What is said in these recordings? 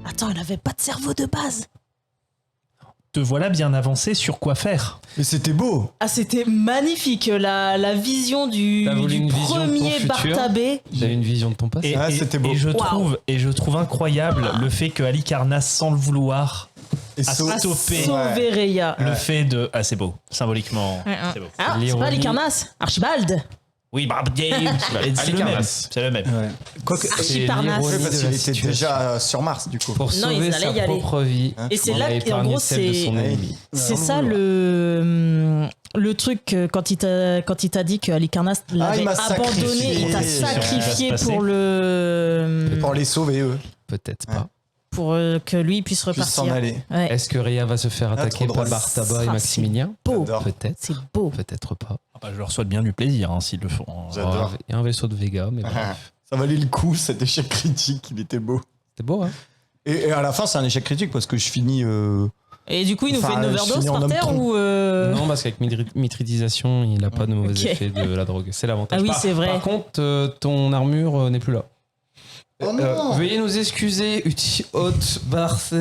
Attends, elle avait pas de cerveau de base. Te voilà bien avancé sur quoi faire. Mais c'était beau. Ah, c'était magnifique, la vision du T'as voulu une vision de ton premier futur Bartabé. J'avais une vision de ton passé. Ah, c'était beau. Et je trouve incroyable le fait que Halicarnasse, sans le vouloir, Et a stoppé Sauver Rhea. le fait de... Ah, c'est beau. Symboliquement, c'est beau. Ah, c'est L'ironie. pas Halicarnasse, Archibald. Oui, bah, c'est le même. Halicarnasse. C'est le même. Ouais. Quoique, Archiparnasse. l'ironie parce de qu'il la était situation. déjà sur Mars, du coup. Pour Non, sauver ils allaient sa y aller. propre vie. Et c'est on là a qu'en épargné gros, celle de son c'est... ennemi. C'est ça le truc quand il t'a dit que Halicarnasse l'avait il m'a abandonné, il t'a sacrifié. sacrifié Ça va se pour le Pour les sauver, eux. Peut-être pas. pour que lui puisse Puissent s'en repartir. aller. Ouais. Est-ce que Rhea va se faire attaquer trop par drôle. Bartaba et Ah, Maximilien beau. J'adore. Peut-être. C'est beau. Peut-être pas. Ah bah, je leur souhaite bien du plaisir s'ils le font. J'adore. Il y a un vaisseau de Vega, mais bref. Ça valait le coup, cet échec critique, il était beau. C'était beau, hein. Et à la fin, c'est un échec critique parce que je finis. Et du coup, il nous Enfin, fait une je overdose finis en par homme terre tronc. ou Non, parce qu'avec mitridisation, il n'a pas de mauvais Ok. effets de la drogue. C'est l'avantage. Ah oui, c'est vrai. Par contre, ton armure n'est plus là. Oh non Veuillez nous excuser, Uti Haute Barce.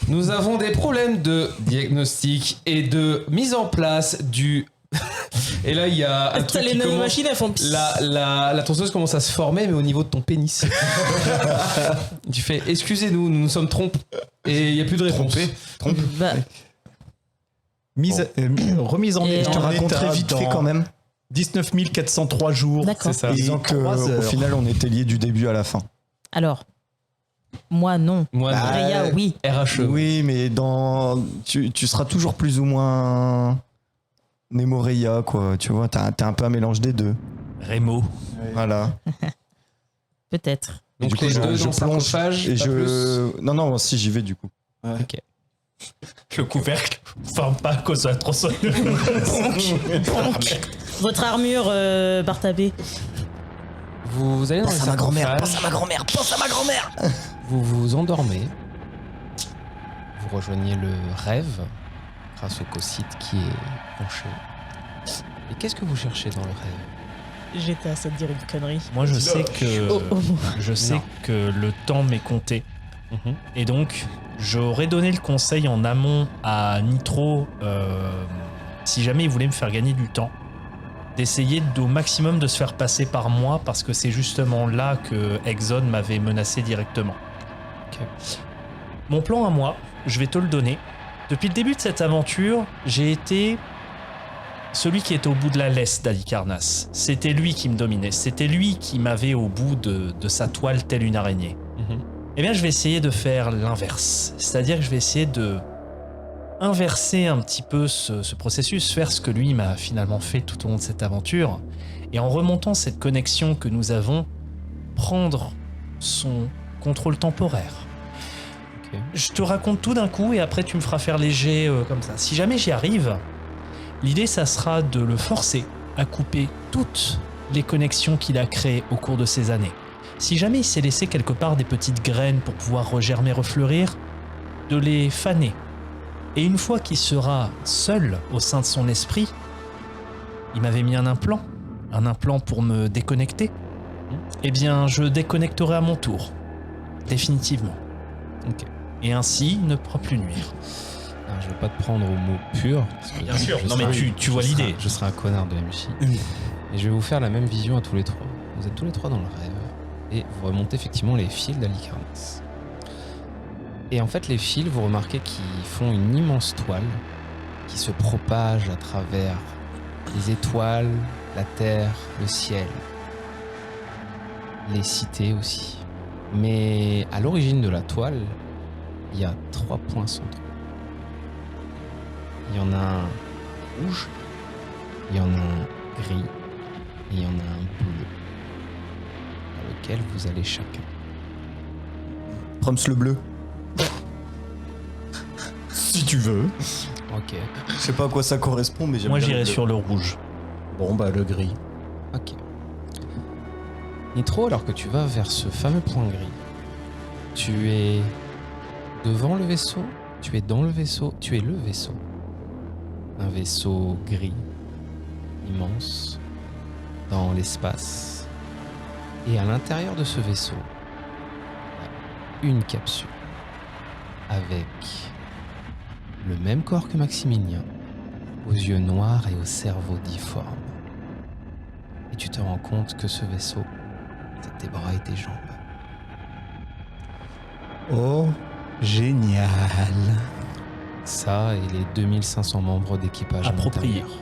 Nous avons des problèmes de diagnostic et de mise en place du. Et là, il y a un T'as truc les qui commence. nanomachines, elles font pss. La tonseuse commence à se former, mais au niveau de ton pénis. Tu fais excusez-nous, nous nous sommes trompés. Et il n'y a plus de réponse. Bah, Remise en Et état Je te raconterai dans vite fait quand même. 19 403 jours. d'accord. C'est ça. Et Disant 3 qu'au heures. final, on était liés du début à la fin. Alors, moi, non. Moi, Bah, non. Rhea, oui. RHE. Oui, mais tu seras toujours plus ou moins Nemo Rhea, quoi. Tu vois, t'as un peu un mélange des deux. Rémo. Voilà. Peut-être. Donc Du coup, les je- deux je dans le plonge sarcophage, Et pas plus. Non, si j'y vais du coup. Ok. Le couvercle forme pas à cause de la tronçonneuse. Votre armure, Bartabé. Vous allez dans le Pense à ma grand-mère, sarcophage, pense à ma grand-mère, pense à ma grand-mère. vous vous endormez, vous rejoignez le rêve grâce au cocyte qui est penché. Et qu'est-ce que vous cherchez dans le rêve? J'étais à ça de dire une connerie. Moi, je sais que je sais Non. que le temps m'est compté. Et donc, j'aurais donné le conseil en amont à Nitro, si jamais il voulait me faire gagner du temps, d'essayer au maximum de se faire passer par moi, parce que c'est justement là que Exxon m'avait menacé directement. Ok. Mon plan à moi, je vais te le donner. Depuis le début de cette aventure, j'ai été celui qui était au bout de la laisse d'Halicarnasse. C'était lui qui me dominait, c'était lui qui m'avait au bout de sa toile telle une araignée. Eh bien, je vais essayer de faire l'inverse. C'est-à-dire que je vais essayer de inverser un petit peu ce processus, faire ce que lui m'a finalement fait tout au long de cette aventure, et en remontant cette connexion que nous avons, prendre son contrôle temporaire. Ok. Je te raconte tout d'un coup et après tu me feras faire léger comme ça. Si jamais j'y arrive, l'idée ça sera de le forcer à couper toutes les connexions qu'il a créées au cours de ces années. Si jamais il s'est laissé quelque part des petites graines pour pouvoir regermer, refleurir, de les faner. Et une fois qu'il sera seul au sein de son esprit, il m'avait mis un implant pour me déconnecter. Eh bien, je déconnecterai à mon tour, définitivement. Ok. Et ainsi, il ne pourra plus nuire. Alors, je vais pas te prendre au mot pur. Parce que Bien sûr. je Non, mais serai- tu vois je serai- l'idée. Je serai un connard de MC. Et je vais vous faire la même vision à tous les trois. Vous êtes tous les trois dans le rêve. Et vous remontez effectivement les fils d'Halicarnasse. Et en fait, les fils, vous remarquez qu'ils font une immense toile qui se propage à travers les étoiles, la terre, le ciel, les cités aussi. Mais à l'origine de la toile, il y a 3 points centraux. Il y en a un rouge, il y en a un gris et il y en a un bleu, dans lequel vous allez chacun. Proms le bleu. Si tu veux. Ok, Je sais pas à quoi ça correspond, mais j'aime Moi, bien le j'irai bleu. sur le rouge. Bon, bah, le gris. ok. Nitro, alors que tu vas vers ce fameux point gris, tu es devant le vaisseau, tu es dans le vaisseau, tu es le vaisseau. Un vaisseau gris, immense, dans l'espace. Et à l'intérieur de ce vaisseau, il y a une capsule. avec le même corps que Maximilien, aux yeux noirs et au cerveau difforme. Et tu te rends compte que ce vaisseau, c'est tes bras et tes jambes. Oh, génial. Ça et les 2500 membres d'équipage à Approprié. l'intérieur.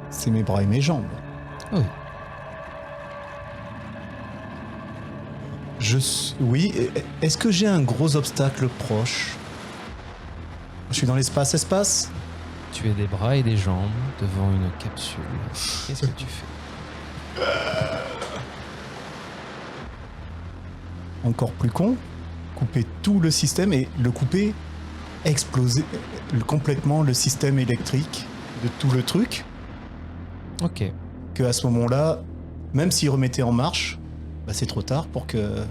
C'est mes bras et mes jambes. Oui. Oui, est-ce que j'ai un gros obstacle proche? Je suis dans l'espace-espace? Tu es des bras et des jambes devant une capsule. Qu'est-ce que tu fais? Encore plus con, couper tout le système et le couper, exploser complètement le système électrique de tout le truc, Ok. que à ce moment-là, même s'il remettait en marche, bah c'est trop tard pour que...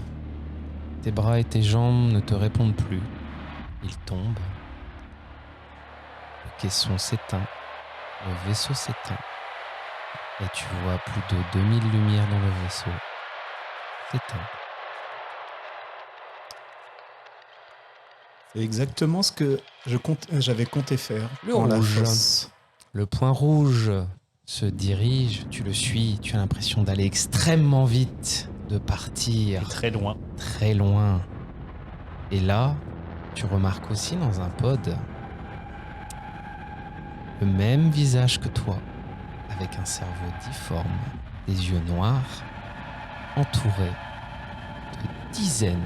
Tes bras et tes jambes ne te répondent plus. Ils tombent. Le caisson s'éteint. Le vaisseau s'éteint. Et tu vois plus de 2000 lumières dans le vaisseau s'éteindre. C'est exactement ce que j'avais compté faire. Le dans la rouge. fosse. Le point rouge se dirige, tu le suis, tu as l'impression d'aller extrêmement vite, de partir Très loin. très loin. Et là, tu remarques aussi dans un pod le même visage que toi, avec un cerveau difforme, des yeux noirs, entouré de dizaines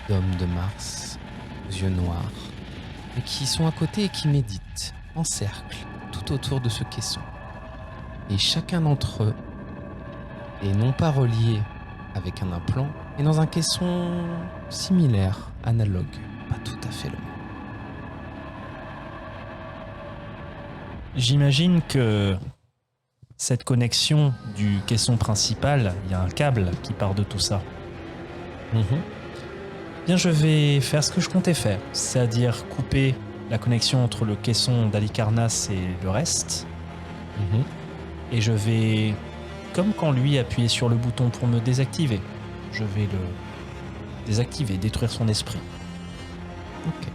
d'hommes de Mars aux yeux noirs, et qui sont à côté et qui méditent en cercle tout autour de ce caisson. Et chacun d'entre eux est non pas relié avec un implant, mais dans un caisson similaire, analogue, pas tout à fait le même. J'imagine que cette connexion du caisson principal, il y a un câble qui part de tout ça. Bien, je vais faire ce que je comptais faire, c'est-à-dire couper la connexion entre le caisson d'Halicarnasse et le reste. Et je vais, comme quand lui appuyait sur le bouton pour me désactiver, je vais le désactiver, détruire son esprit. Ok.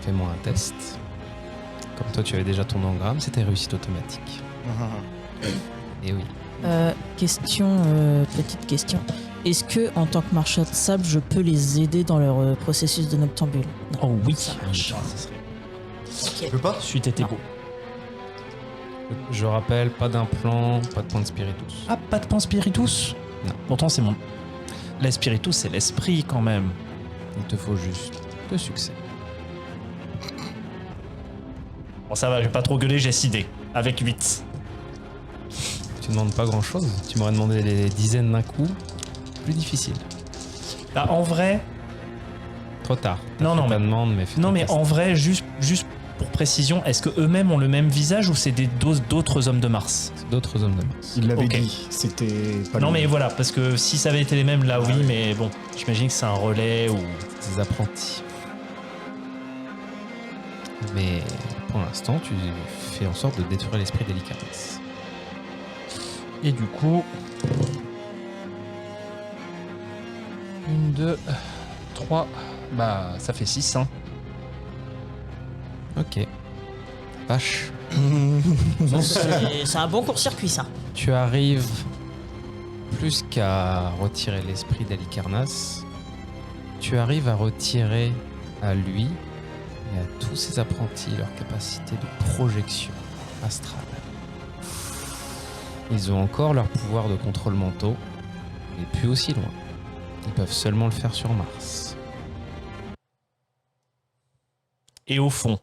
Fais-moi un test. Comme toi, tu avais déjà ton engramme, c'était réussite automatique. Et oui. Petite question. Est-ce que, en tant que marcheur de sable, je peux les aider dans leur processus de noctambule? Non. Oh oui, Ça marche. Tu peux pas? Suite était beau. Je rappelle, pas d'implant, pas de point de spiritus. Ah, pas de point spiritus? Non. Pourtant, c'est mon... La spiritus, c'est l'esprit quand même. Il te faut juste 2 succès. Bon, ça va, je vais pas trop gueuler, j'ai 6 dés. Avec 8. Tu demandes pas grand-chose. Tu m'aurais demandé des dizaines d'un coup. Plus difficile. Bah, en vrai... Trop tard. Non, Ta demande, mais fais Non, ton mais test. en vrai, juste pour précision, est-ce que eux-mêmes ont le même visage ou c'est d'autres hommes de Mars? C'est d'autres hommes de Mars. Il l'avait Ok. dit, c'était pas Non, lui. mais voilà, parce que si ça avait été les mêmes, là, oui, mais bon, j'imagine que c'est un relais ou... Des apprentis. Mais pour l'instant, tu fais en sorte de détruire l'esprit d'Halicarnasse. Et du coup... 1, 2, 3... Bah, ça fait 6, hein. Ok. Vache. C'est un bon court-circuit, ça. Tu arrives plus qu'à retirer l'esprit d'Halicarnasse. Tu arrives à retirer à lui et à tous ses apprentis leur capacité de projection astrale. Ils ont encore leur pouvoir de contrôle mentaux, mais plus aussi loin. Ils peuvent seulement le faire sur Mars. Et au fond,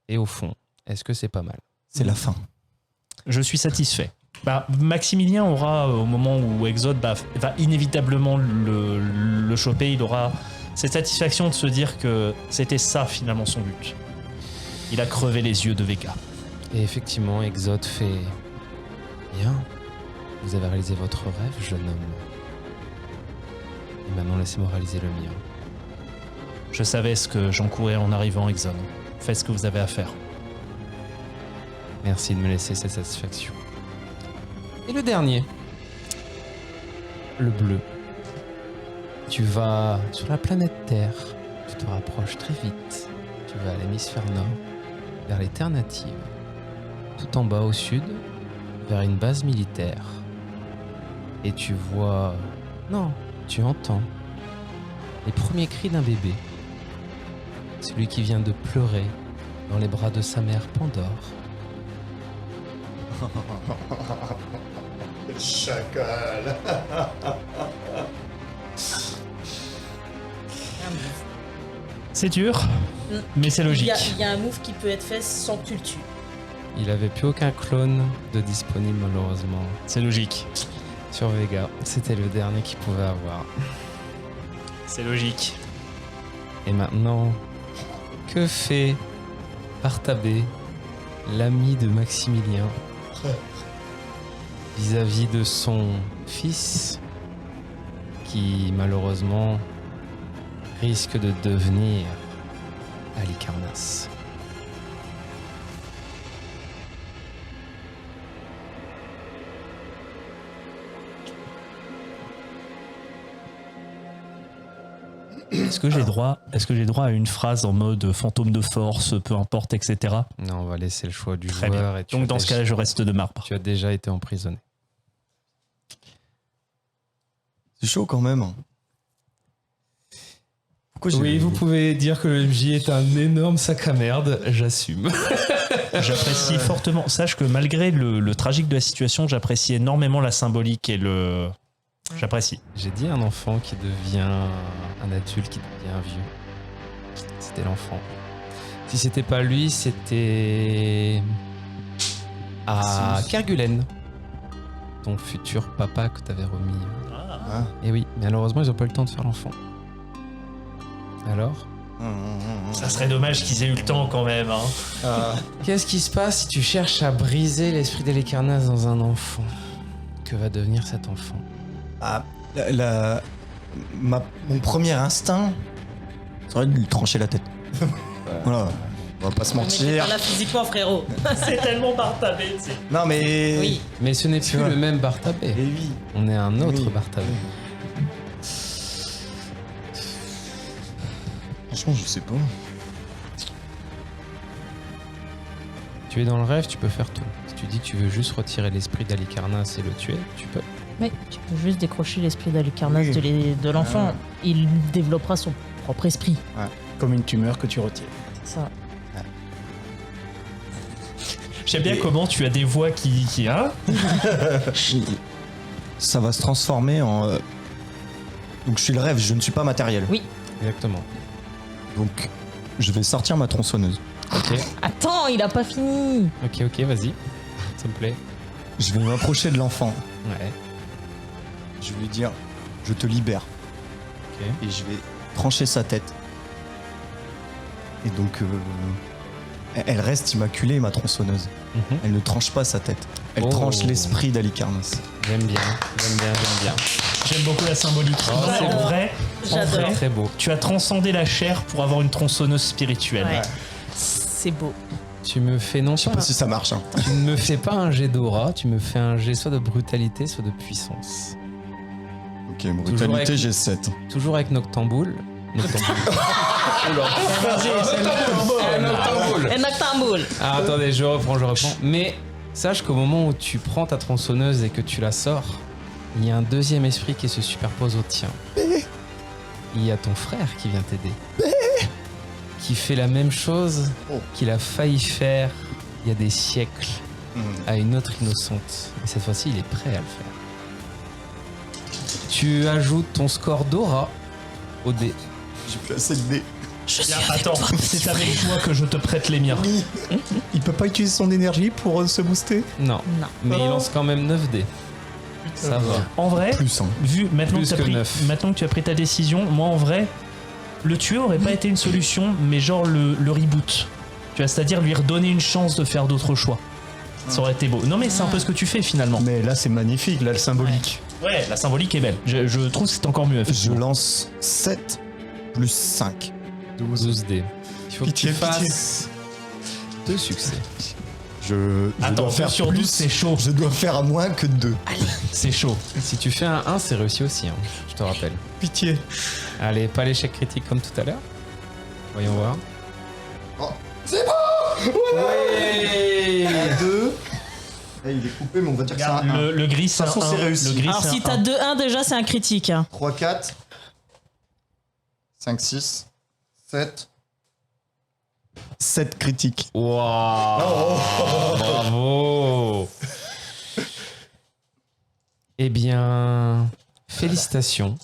Et au fond, est-ce que c'est pas mal? C'est la fin. je suis satisfait. Bah, Maximilien aura, au moment où Exode va inévitablement le choper, il aura cette satisfaction de se dire que c'était ça finalement son but. Il a crevé les yeux de Vega. Et effectivement, Exode fait... Bien, vous avez réalisé votre rêve, jeune homme. Et maintenant, laissez-moi réaliser le mien. Je savais ce que j'encourais en arrivant, Exode. Faites ce que vous avez à faire. Merci de me laisser cette satisfaction. Et le dernier, le bleu. Tu vas sur la planète Terre, tu te rapproches très vite, tu vas à l'hémisphère nord, vers les terres natives. Tout en bas au sud, vers une base militaire. Et tu vois... Non, tu entends les premiers cris d'un bébé. Celui qui vient de pleurer dans les bras de sa mère Pandore. Chacal. C'est dur, mais c'est logique. Il y a un move qui peut être fait sans que tu le tues. Il avait plus aucun clone de disponible malheureusement C'est logique. sur Vega. C'était le dernier qu'il pouvait avoir. C'est logique. Et maintenant, que fait Bartabé, l'ami de Maximilien, vis-à-vis de son fils, qui malheureusement risque de devenir Halicarnasse? Est-ce que j'ai droit à une phrase en mode fantôme de force, peu importe, etc. Non, on va laisser le choix du Très joueur. bien. Et tu Donc as dans ce déjà- cas-là, je reste de marbre. tu as déjà été emprisonné. C'est chaud quand même. Pourquoi Oui, vous pouvez dire que le MJ est un énorme sac à merde, j'assume. J'apprécie fortement. Sache que malgré le tragique de la situation, j'apprécie énormément la symbolique et le. J'apprécie. J'ai dit un enfant qui devient un adulte, qui devient un vieux. C'était l'enfant. Si c'était pas lui, c'était à Kerguelen, ton futur papa que t'avais remis. Ah. Et oui, mais malheureusement, ils ont pas eu le temps de faire l'enfant. Alors, Ça serait dommage qu'ils aient eu le temps quand même. Hein. qu'est-ce qui se passe si tu cherches à briser l'esprit d'Halicarnasse dans un enfant? Que va devenir cet enfant? Ah, mon premier instinct serait de lui trancher la tête. Voilà, on va pas se Mais t'es mentir. pas là physiquement, frérot. C'est tellement Bartabé, tu sais. Non mais. Oui. Mais ce n'est Tu plus vois. le même Bartabé. Et oui. On est un autre Oui. Bartabé. Franchement, je sais pas. Tu es dans le rêve, tu peux faire tout. Si tu dis que tu veux juste retirer l'esprit d'Halicarnasse et le tuer, tu peux. Mais tu peux juste décrocher l'esprit d'Halicarnasse Oui. de l'enfant. Ah. Il développera son propre esprit. Comme une tumeur que tu retires. C'est ça. J'aime bien comment tu as des voix qui hein. Ça va se transformer en. Donc je suis le rêve, je ne suis pas matériel. Oui. Exactement. Donc je vais sortir ma tronçonneuse. Ok, Attends, il a pas fini. ok, vas-y. Ça me plaît. Je vais m'approcher de l'enfant. Ouais. Je vais lui dire, je te libère. Ok. Et je vais trancher sa tête. Et donc, elle reste immaculée, ma tronçonneuse. Mhm. Elle ne tranche pas sa tête. Elle Oh. tranche l'esprit d'Halicarnasse. J'aime bien, j'aime bien, j'aime bien. J'aime beaucoup la symbolique. Oh, Non, c'est en beau. vrai, J'adore. Très beau. tu as transcendé la chair pour avoir une tronçonneuse spirituelle. Ouais. C'est beau. Tu me fais non Je sais pas, pas si ça marche. Hein. tu ne me fais pas un jet d'aura, tu me fais un jet soit de brutalité, soit de puissance. Ok, brutalité, avec- j'ai 7. Toujours avec Noctamboule. Noctamboule. Et Noctamboule. Ah, attendez, je reprends. Mais sache qu'au moment où tu prends ta tronçonneuse et que tu la sors, il y a un deuxième esprit qui se superpose au tien. Il y a ton frère qui vient t'aider. Qui fait la même chose qu'il a failli faire il y a des siècles à une autre innocente. Et cette fois-ci, il est prêt à le faire. Tu ajoutes ton score d'aura au dé. J'ai plus assez de dés. Bien, attends, c'est avec joie que je te prête les miens. Il peut pas utiliser son énergie pour se booster? Non, Non. mais il lance quand même 9 dés. Ça va. En vrai, Plus, hein. vu maintenant Plus que, que t'as pris, 9. maintenant que tu as pris ta décision, moi en vrai, le tuer aurait pas été une solution, mais genre le reboot. Tu vois, c'est-à-dire lui redonner une chance de faire d'autres choix. Ça aurait été beau. Non mais c'est un peu ce que tu fais finalement. Mais là, c'est magnifique, là, le symbolique. Ouais, la symbolique est belle. Je trouve que c'est encore mieux. Je effectivement. lance 7 plus 5. 12 dés. Il faut Pitié, que tu pitié. fasses 2 succès. Je Attends, dois 2 faire sur plus. 12, c'est chaud. Je dois faire moins que 2. C'est chaud. Si tu fais un 1, c'est réussi aussi, hein, je te rappelle. Pitié. Allez, pas l'échec critique comme tout à l'heure. Voyons voir. C'est bon. Ouais. 2. Eh, il est coupé, mais on va dire que c'est Regarde, un 1. le gris, c'est De toute un façon, c'est 1. réussi. Le gris, Alors c'est si un t'as 1. 2-1 déjà c'est un critique. 3, 4, 5, 6, 7. 7 critiques. Waouh. Bravo. Eh bien, félicitations.